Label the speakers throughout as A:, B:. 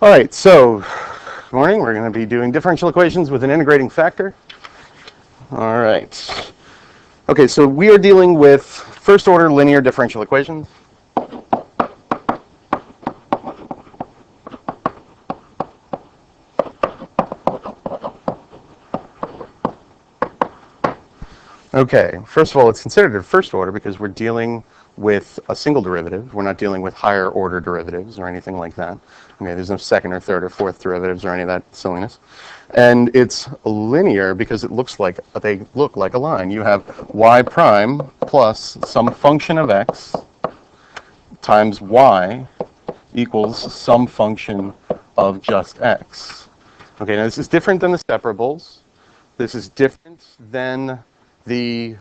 A: All right, so good morning. We're going to be doing differential equations with an integrating factor. All right. Okay, so we are dealing with first order linear differential equations. Okay, first of all, it's considered a first order because we're dealing with a single derivative. We're not dealing with higher order derivatives or anything like that. Okay, there's no second or third or fourth derivatives or any of that silliness. And it's linear because they look like a line. You have y prime plus some function of x times y equals some function of just x. Okay, now this is different than the separables. This is different than the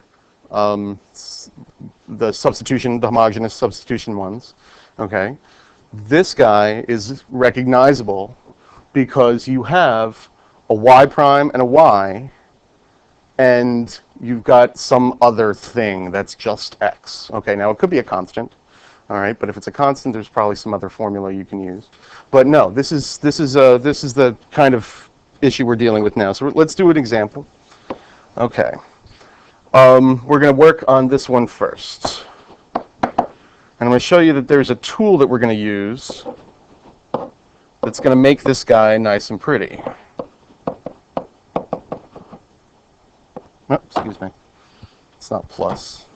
A: substitution, the homogeneous substitution ones. Okay, this guy is recognizable because you have a y prime and a y, and you've got some other thing that's just x. Okay, now it could be a constant. All right, but if it's a constant, there's probably some other formula you can use. But no, this is the kind of issue we're dealing with now. So let's do an example. Okay. We're going to work on this one first. And I'm going to show you that there's a tool that we're going to use that's going to make this guy nice and pretty. Oh, excuse me. It's not plus.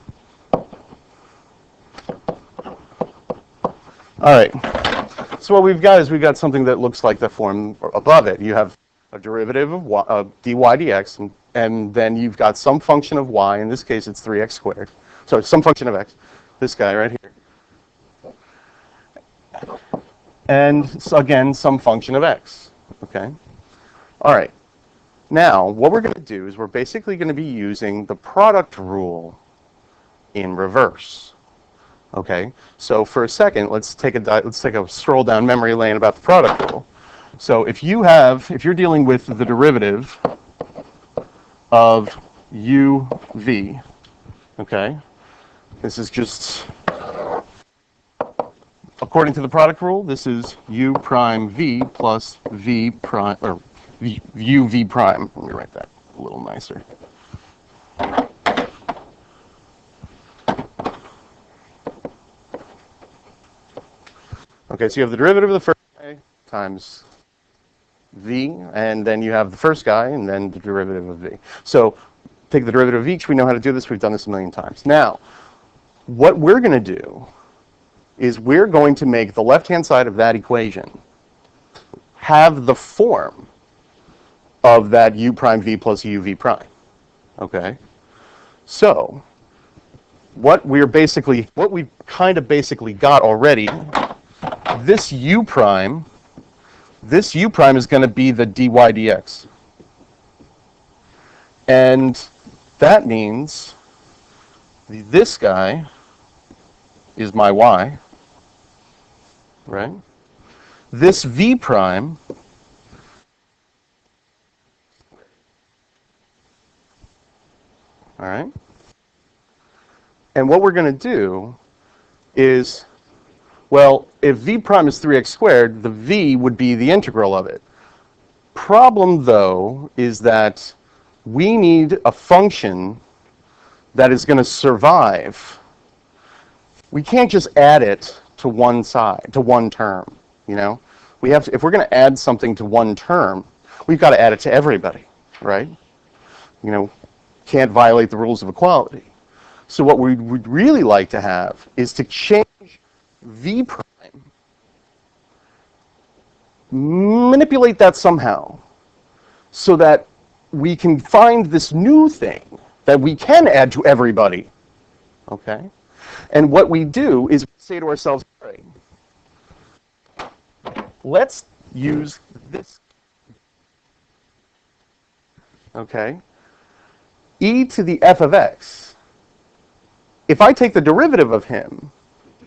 A: All right. So what we've got something that looks like the form above it. You have a derivative of dy dx, and then you've got some function of y. In this case, it's 3x squared. So some function of x, this guy right here. And so again, some function of x. Okay. All right. Now, what we're going to do is we're basically going to be using the product rule in reverse. Okay. So for a second, let's take a stroll down memory lane about the product rule. So if you're dealing with the derivative of uv, okay, this is just, according to the product rule, this is u prime v plus v prime, or uv prime. Let me write that a little nicer. Okay, so you have the derivative of the first guy times v, and then you have the first guy, and then the derivative of v. So take the derivative of each. We know how to do this. We've done this a million times. Now, what we're going to do is we're going to make the left-hand side of that equation have the form of that u prime v plus uv prime. Okay? So what we've kind of basically got already, this u prime is going to be the dy dx. And that means this guy is my y, right? This v prime all right? And what we're going to do is, well, if v prime is 3x squared, the v would be the integral of it. Problem, though, is that we need a function that is going to survive. We can't just add it to one side, to one term, you know? We have to, if we're going to add something to one term, we've got to add it to everybody, right? You know, can't violate the rules of equality. So what we would really like to have is to change v prime, manipulate that somehow, so that we can find this new thing that we can add to everybody. Okay? And what we do is say to ourselves, all right, let's use this. Okay? E to the f of x, if I take the derivative of him,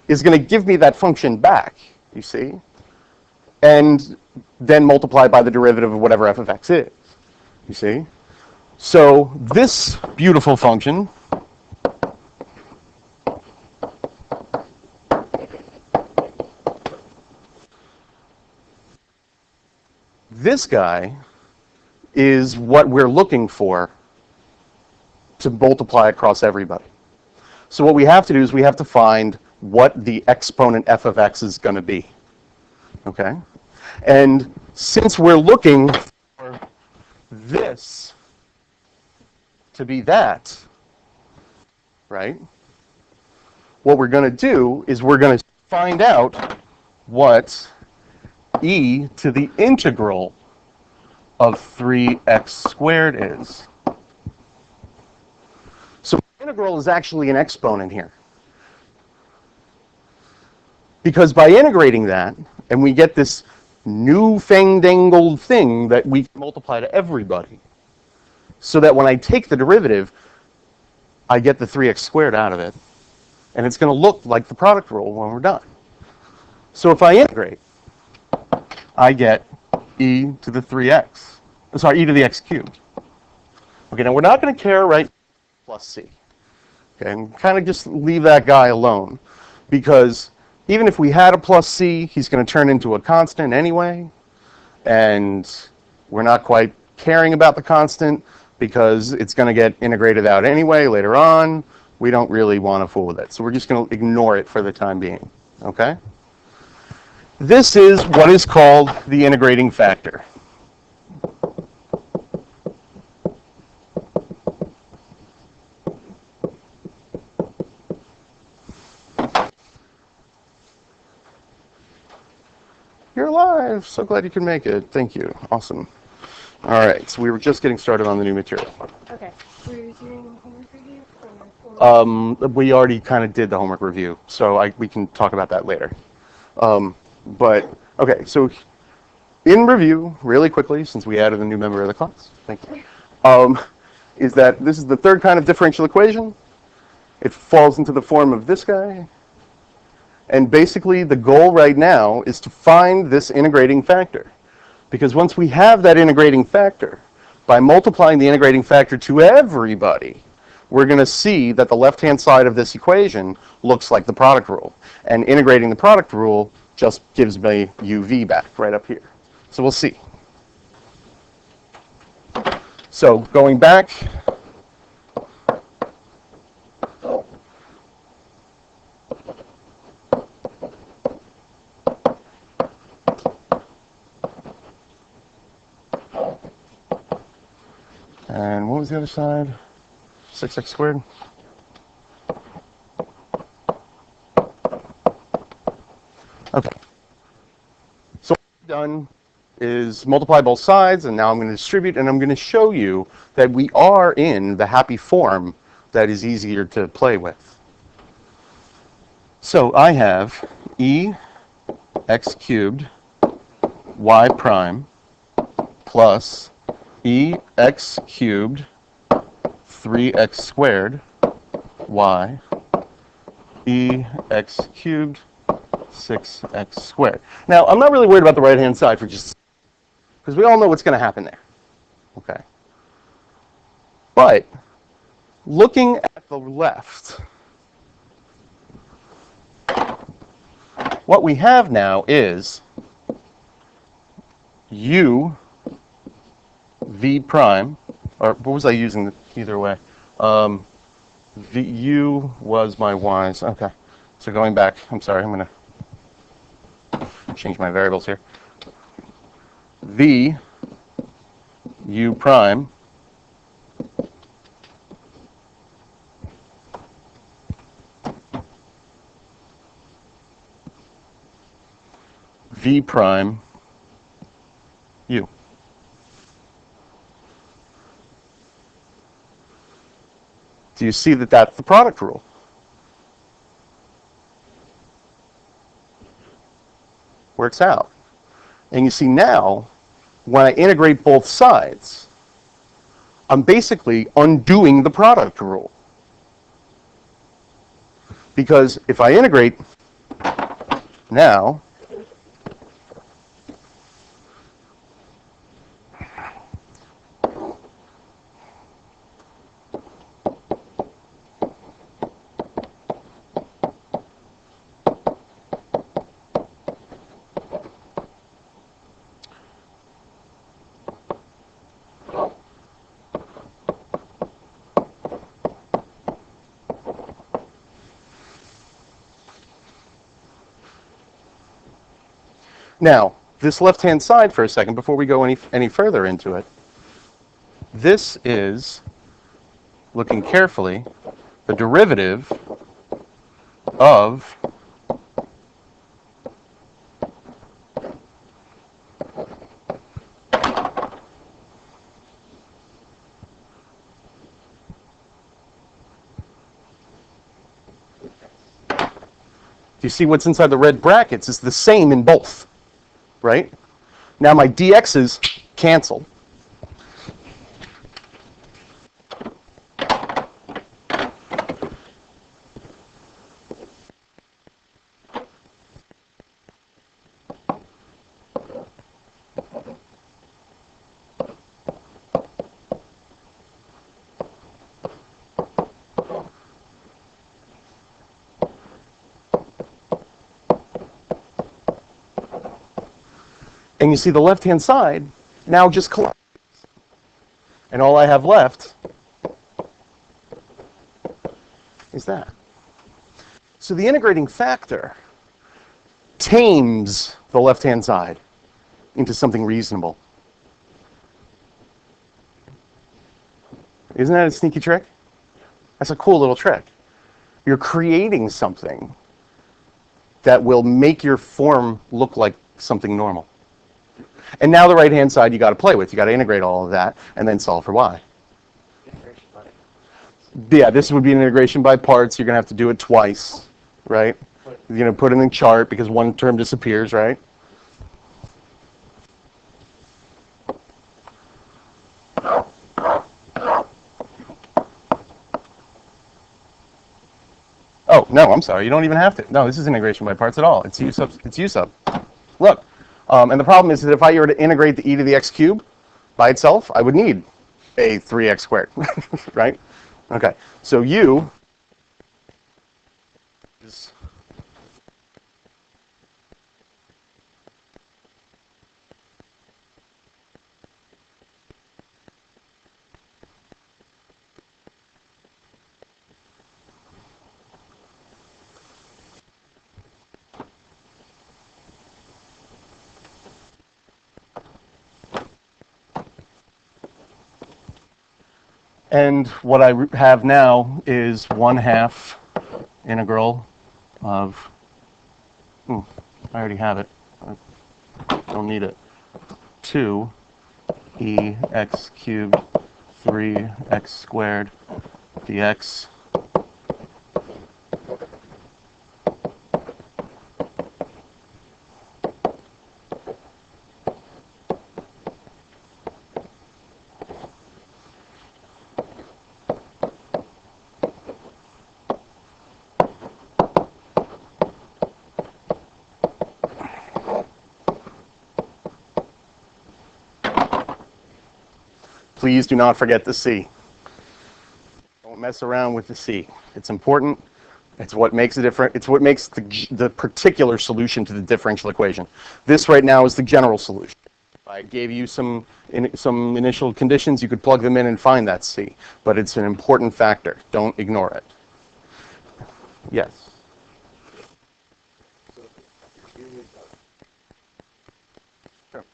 A: is going to give me that function back, you see? And then multiply by the derivative of whatever f of x is, you see? So this beautiful function This guy is what we're looking for to multiply across everybody. So what we have to do is we have to find what the exponent f of x is going to be. Okay? And since we're looking for this to be that, right? What we're going to do is we're going to find out what e to the integral of 3x squared is. So integral is actually an exponent here. Because by integrating that, and we get this new-fandangled thing that we can multiply to everybody, so that when I take the derivative, I get the 3x squared out of it, and it's going to look like the product rule when we're done. So if I integrate, I get e to the 3x. Sorry, e to the x cubed. Okay, now we're not going to care right plus c. Okay, and kind of just leave that guy alone, because even if we had a plus c, he's going to turn into a constant anyway, and we're not quite caring about the constant because it's going to get integrated out anyway later on. We don't really want to fool with it, so we're just going to ignore it for the time being. Okay? This is what is called the integrating factor. You're alive. So glad you could make it. Thank you. Awesome. All right. So we were just getting started on the new material.
B: Okay. Were you doing homework review?
A: We already kind of did the homework review, so we can talk about that later. But okay. So in review, really quickly, since we added a new member of the class, thank you, is that this is the third kind of differential equation. It falls into the form of this guy. And basically, the goal right now is to find this integrating factor. Because once we have that integrating factor, by multiplying the integrating factor to everybody, we're going to see that the left-hand side of this equation looks like the product rule. And integrating the product rule just gives me uv back right up here. So we'll see. So going back, and what was the other side? 6x squared. Okay. So what I've done is multiply both sides, and now I'm going to distribute, and I'm going to show you that we are in the happy form that is easier to play with. So I have e x cubed y prime plus e x cubed 3x squared y e x cubed 6x squared. Now, I'm not really worried about the right-hand side for just because we all know what's going to happen there. Okay. But looking at the left, what we have now is u v prime, or what was I using either way? V u was my y's. Okay. So going back, I'm sorry, I'm going to change my variables here. V u prime v prime u. Do you see that that's the product rule? Works out. And you see now, when I integrate both sides, I'm basically undoing the product rule. Because if I integrate now, Now, this left-hand side for a second, before we go any further into it, this is, looking carefully, the derivative of you see what's inside the red brackets is the same in both, right? Now my dx's cancel. And you see the left-hand side now just collapses. And all I have left is that. So the integrating factor tames the left-hand side into something reasonable. Isn't that a sneaky trick? That's a cool little trick. You're creating something that will make your form look like something normal. And now the right-hand side you got to play with. You got to integrate all of that and then solve for y. Yeah, this would be an integration by parts. You're going to have to do it twice, right? You're going to put it in the chart because one term disappears, right? Oh, no, I'm sorry. You don't even have to. No, this is integration by parts at all. It's u sub. It's u sub. Look, and the problem is that if I were to integrate the e to the x cubed by itself, I would need a 3x squared, right? Okay, so u is and what I have now is 1/2 integral of, I already have it. I don't need it. 2 e(x cubed 3x squared dx Please do not forget the C. Don't mess around with the C. It's important. It's what makes it different. It's what makes the particular solution to the differential equation. This right now is the general solution. I gave you some initial conditions. You could plug them in and find that C. But it's an important factor. Don't ignore it. Yes. Sure.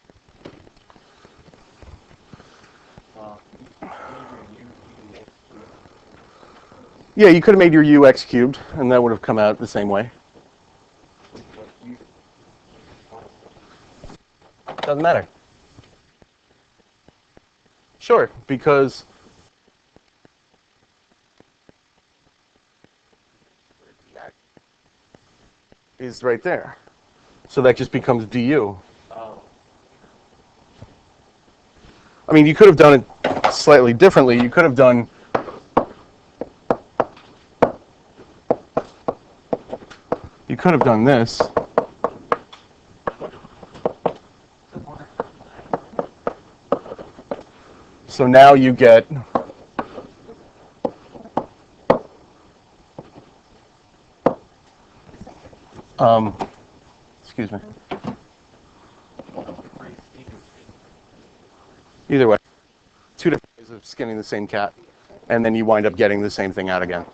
A: Yeah, you could have made your u x cubed, and that would have come out the same way. Doesn't matter. Sure, because is right there. So that just becomes du. I mean, you could have done it slightly differently. You could have done this. So now you get excuse me. Either way, two different ways of skinning the same cat, and then you wind up getting the same thing out again.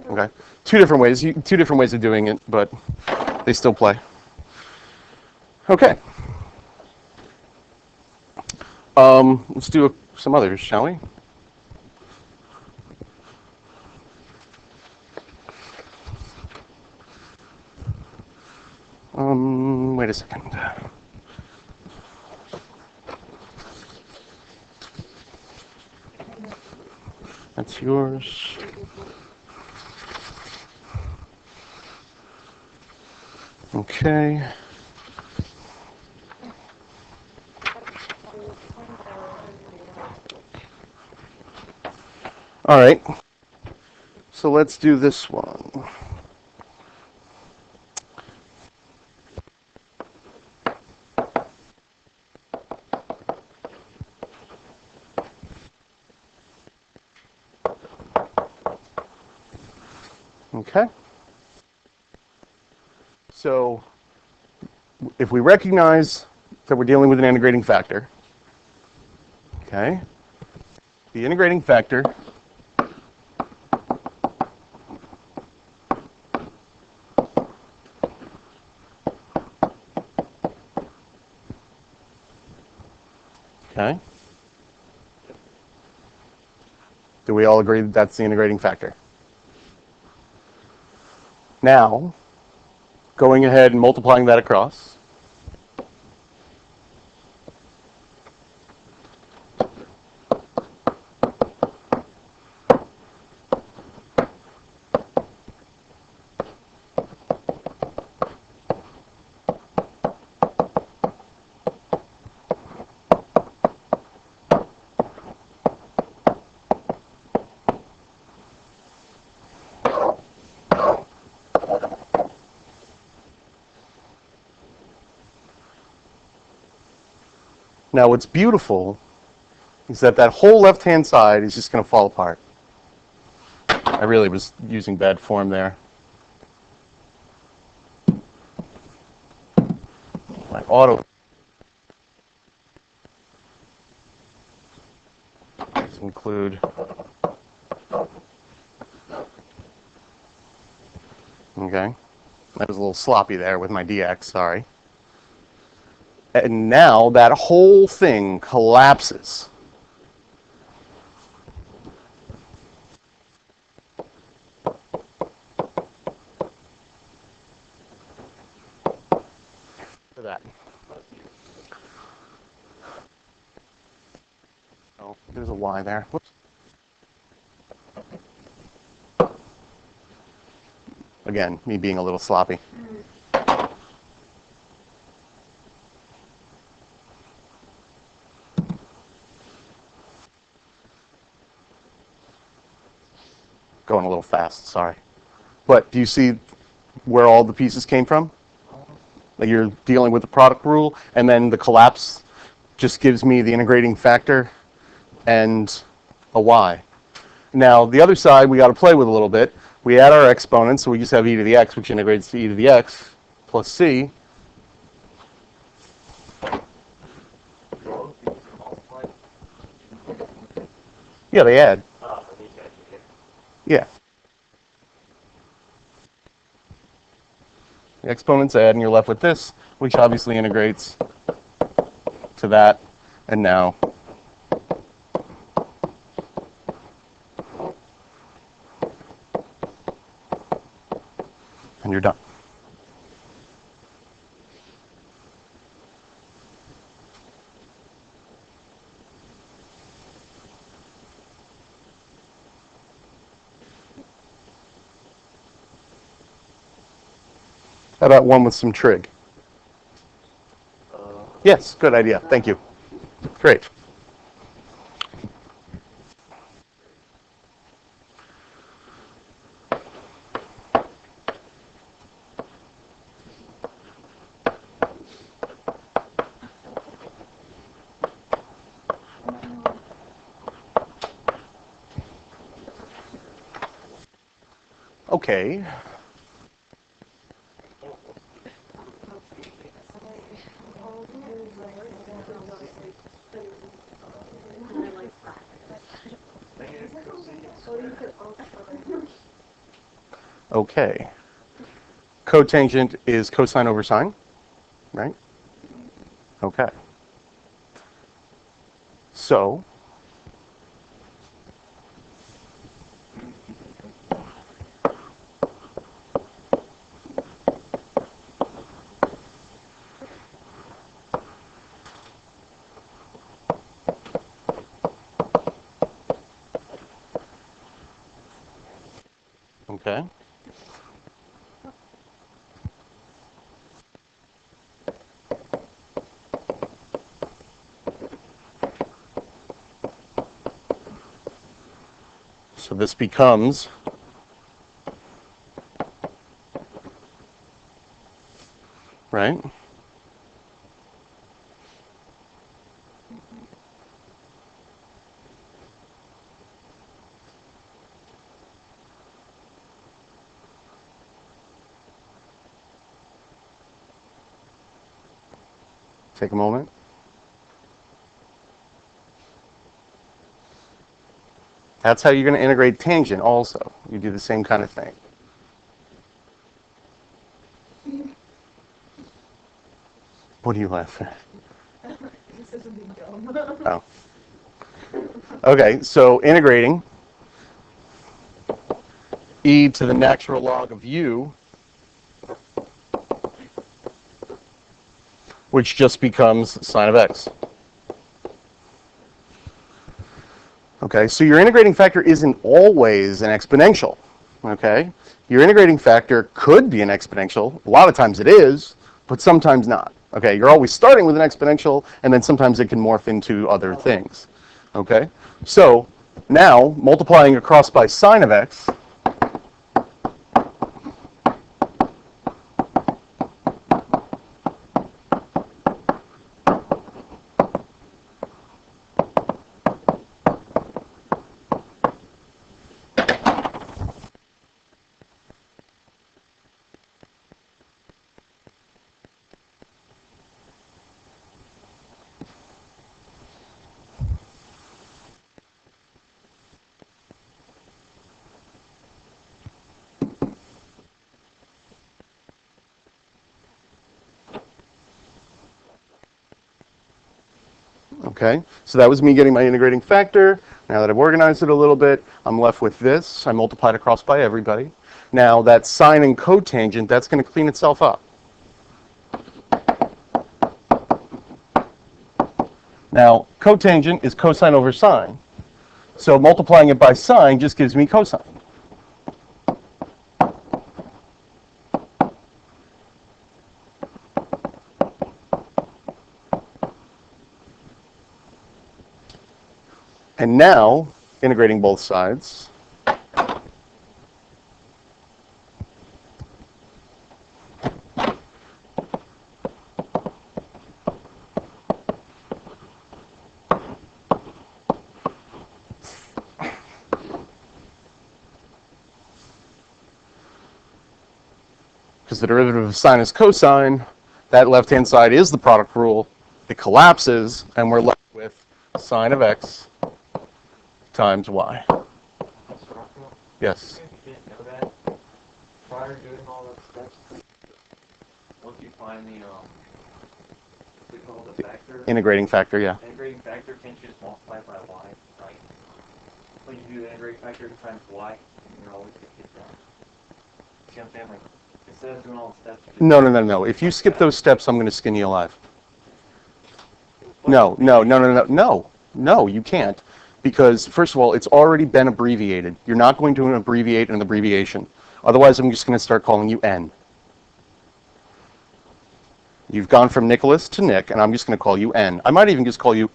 A: Okay, two different ways of doing it, but they still play. Okay. Let's do some others, shall we? Wait a second. That's yours. Okay. All right. So let's do this one. Okay. So if we recognize that we're dealing with an integrating factor, okay, the integrating factor okay, do we all agree that that's the integrating factor? Now, going ahead and multiplying that across, now what's beautiful is that that whole left-hand side is just going to fall apart. I really was using bad form there. My auto let's include. Okay, that was a little sloppy there with my dx. Sorry. And now that whole thing collapses. For that. Oh, there's a y there. Whoops. Again, me being a little sloppy. Going a little fast, sorry. But do you see where all the pieces came from? Like you're dealing with the product rule, and then the collapse just gives me the integrating factor and a y. Now, the other side we got to play with a little bit. We add our exponents, so we just have e to the x, which integrates to e to the x, plus c. Yeah, they add. Yeah. The exponents add, and you're left with this, which obviously integrates to that, and now and you're done. How about one with some trig? Yes, good idea. Thank you. Great. Okay. Okay. Cotangent is cosine over sine, right? Okay. So, okay. So this becomes, right? Take a moment. That's how you're going to integrate tangent also. You do the same kind of thing. What are you laughing at?
B: He said something dumb.
A: Oh. Okay, so integrating e to the natural log of u, which just becomes sine of x. Okay, so your integrating factor isn't always an exponential. Okay, your integrating factor could be an exponential. A lot of times it is, but sometimes not. Okay, you're always starting with an exponential, and then sometimes it can morph into other things. Okay, so now multiplying across by sine of x, okay, so that was me getting my integrating factor. Now that I've organized it a little bit, I'm left with this. I multiplied across by everybody. Now that sine and cotangent, that's going to clean itself up. Now, cotangent is cosine over sine. So multiplying it by sine just gives me cosine. And now, integrating both sides, because the derivative of sine is cosine, that left-hand side is the product rule. It collapses, and we're left with sine of x times y. Yes.
C: You didn't know that prior to doing all those steps. Once you find the we call the factor,
A: Integrating factor, yeah.
C: integrating factor, can't you just multiply by y? Like when you do the integrating factor times y, you're always gonna get that. See what I'm saying? Like instead of doing all the steps.
A: No. If you skip those steps, I'm going to skin you alive. No, you can't. Because, first of all, it's already been abbreviated. You're not going to abbreviate an abbreviation. Otherwise, I'm just going to start calling you N. You've gone from Nicholas to Nick, and I'm just going to call you N. I might even just call you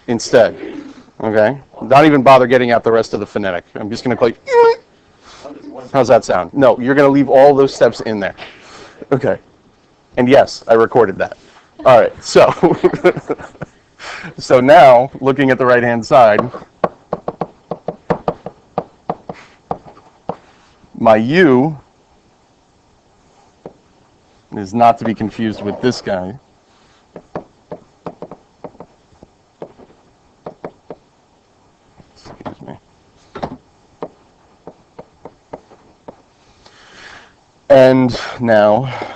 A: instead. Okay? Not even bother getting out the rest of the phonetic. I'm just going to call you. How's that sound? No, you're going to leave all those steps in there. Okay. And yes, I recorded that. All right, so so now, looking at the right-hand side, my u is not to be confused with this guy. Excuse me. And now,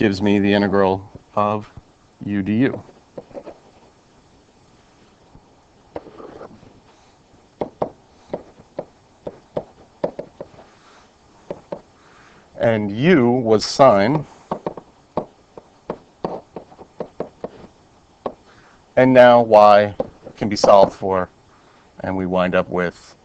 A: gives me the integral of u du. And u was sine. And now y can be solved for, and we wind up with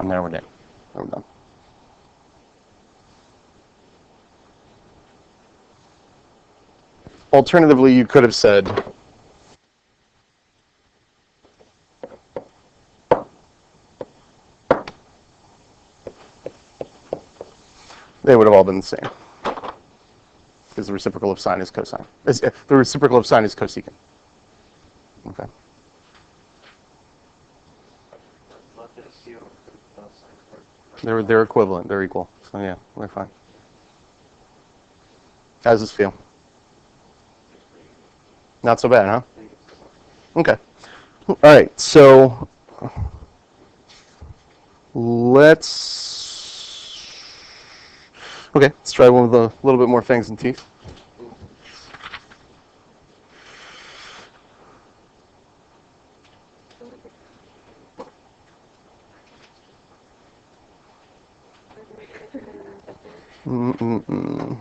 A: and there we're done. We're done. Alternatively, you could have said they would have all been the same. Because the reciprocal of sine is cosine. The reciprocal of sine is cosecant. Okay.
C: Left it assume both sides
A: They're
C: work.
A: equivalent. They're equal. So yeah, we're fine. How does this feel? Not so bad, huh? Okay. All right. So let's try one with a little bit more fangs and teeth. Mm-mm-mm.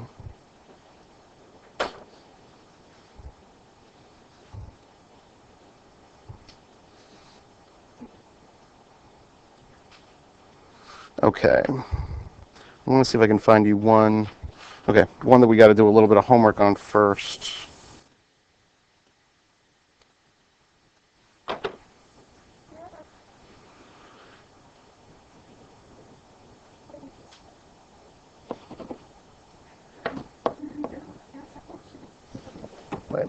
A: Okay. I want to see if I can find you one. Okay, one that we got to do a little bit of homework on first. Wait.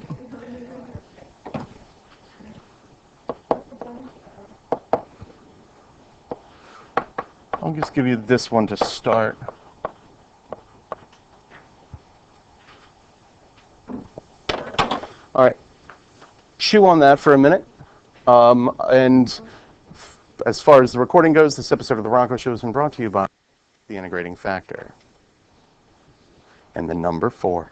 A: I'll just give you this one to start. All right. Chew on that for a minute. And as far as the recording goes, this episode of The Ronco Show has been brought to you by the integrating factor and the number 4.